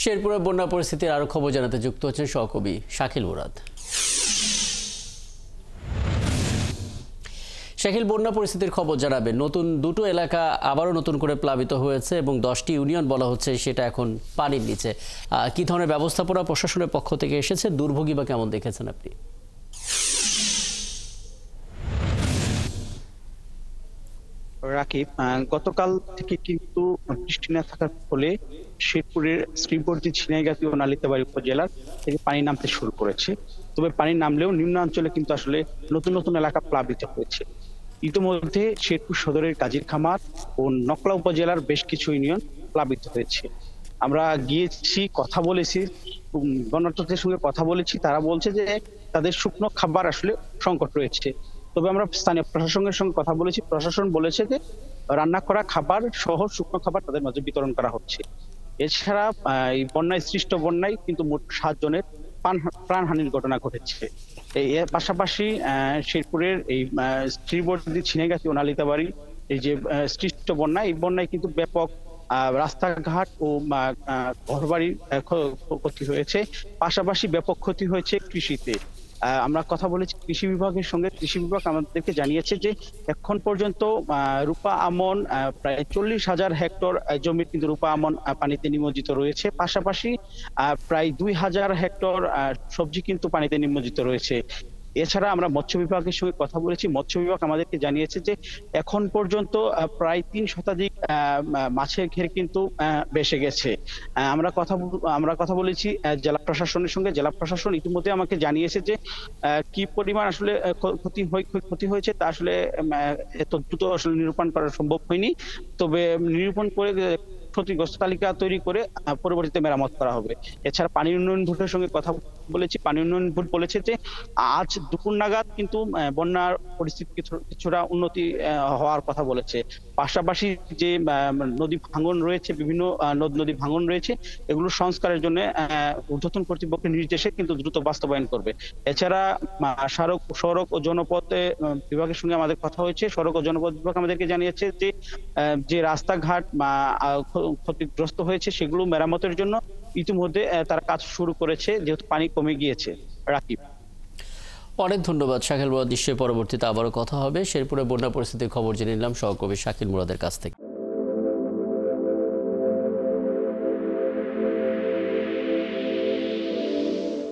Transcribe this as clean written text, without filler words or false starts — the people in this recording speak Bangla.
শেরপুরের বন্যা পরিস্থিতির আরো খবর জানাতে যুক্ত হচ্ছেন সহকবি শাকিল মুরাদ। শাকিল, বন্যা পরিস্থিতির খবর জানাবেন। নতুন দুটো এলাকা আবারও নতুন করে প্লাবিত হয়েছে এবং 10টি ইউনিয়ন বলা হচ্ছে সেটা এখন পানির নিচে। কি ধরনের ব্যবস্থাপনা প্রশাসনের পক্ষ থেকে এসেছে, দুর্ভোগী বা কেমন দেখেছেন আপনি? রাকিব, গতকাল থেকে কিন্তু বৃষ্টি না থাকার ফলে শেরপুরের শ্রীবর্দী ঝিনাইগাতী ও নালিতাবাড়ী উপজেলার থেকে পানি নামতে শুরু করেছে। তবে পানি নামলেও নিম্নাঞ্চলে কিন্তু আসলে নতুন নতুন এলাকা প্লাবিত হয়েছে। ইতিমধ্যে শেরপুর সদরের কাজীর খামার ও নকলা উপজেলার বেশ কিছু ইউনিয়ন প্লাবিত হয়েছে। আমরা গিয়েছি, কথা বলেছি, বন্যার্থদের সঙ্গে কথা বলেছি। তারা বলছে যে তাদের শুকনো খাবার আসলে সংকট রয়েছে। তবে আমরা স্থানীয় প্রশাসনের সঙ্গে কথা বলেছি, প্রশাসন বলেছে যে রান্না করা খাবার সহ শুকনো খাবার তাদের মাঝে বিতরণ করা হচ্ছে। এছাড়া এই সৃষ্ট বন্যায় কিন্তু মোট 7 জনের প্রাণহানির ঘটনা ঘটেছে। এর পাশাপাশি শেরপুরের এই শ্রীবর্দী ঝিনাইগাতী ও নালিতাবাড়ী এই যে সৃষ্ট বন্যা, এই বন্যায় কিন্তু ব্যাপক রাস্তাঘাট ও ঘরবাড়ির ক্ষতি হয়েছে। পাশাপাশি ব্যাপক ক্ষতি হয়েছে কৃষিতে। আমরা কথা বলেছি কৃষি বিভাগের সঙ্গে। কৃষি বিভাগ আমাদেরকে জানিয়েছে যে এখন পর্যন্ত রূপা আমন প্রায় 40,000 হেক্টর জমি কিন্তু রূপা আমন পানিতে নিমজ্জিত রয়েছে। পাশাপাশি প্রায় 2,000 হেক্টর সবজি কিন্তু পানিতে নিমজ্জিত রয়েছে। এছাড়া আমরা মৎস্য বিভাগের সঙ্গে কথা বলেছি। মৎস্য বিভাগ আমাদেরকে জানিয়েছে যে এখন পর্যন্ত প্রায় 3 শতাধিক মাছের ঘের কিন্তু ভেসে গেছে। আমরা কথা বলেছি জেলা প্রশাসনের সঙ্গে। জেলা প্রশাসন ইতিমধ্যে আমাকে জানিয়েছে যে কি পরিমাণ আসলে ক্ষতি হয়েছে তা আসলে এত দ্রুত আসলে নিরূপণ করা সম্ভব হয়নি। তবে নিরূপণ করে ক্ষতিগ্রস্ত তালিকা তৈরি করে পরবর্তীতে মেরামত করা হবে। এছাড়া পানি উন্নয়ন বোর্ডের সঙ্গে কথা বলেছি। পানি উন্নয়ন বোর্ড বলেছে যে আজ দুপুর নাগাদ কিন্তু বন্যার পরিস্থিতি কিছুটা উন্নতি হওয়ার কথা বলেছে। পাশাপাশি যে নদী ভাঙন রয়েছে, বিভিন্ন নদ নদী ভাঙন রয়েছে, এগুলো সংস্কারের জন্য ঊর্ধ্বতন কর্তৃপক্ষের নির্দেশে কিন্তু দ্রুত বাস্তবায়ন করবে। এছাড়া সড়ক ও জনপথ বিভাগের সঙ্গে আমাদের কথা হয়েছে। সড়ক ও জনপথ বিভাগ আমাদেরকে জানিয়েছে যে যে রাস্তাঘাট ক্ষতিগ্রস্ত হয়েছে সেগুলো মেরামতের জন্য ইতিমধ্যে তারা কাজ শুরু করেছে, যেহেতু পানি কমে গিয়েছে। রাকিব, অনেক ধন্যবাদ শাকিল মুরাদ। নিশ্চয়ই পরবর্তীতে আবারও কথা হবে। শেরপুরে বন্যা পরিস্থিতির খবর জেনে নিলাম সহকবি শাকিল মুরাদের কাছ থেকে।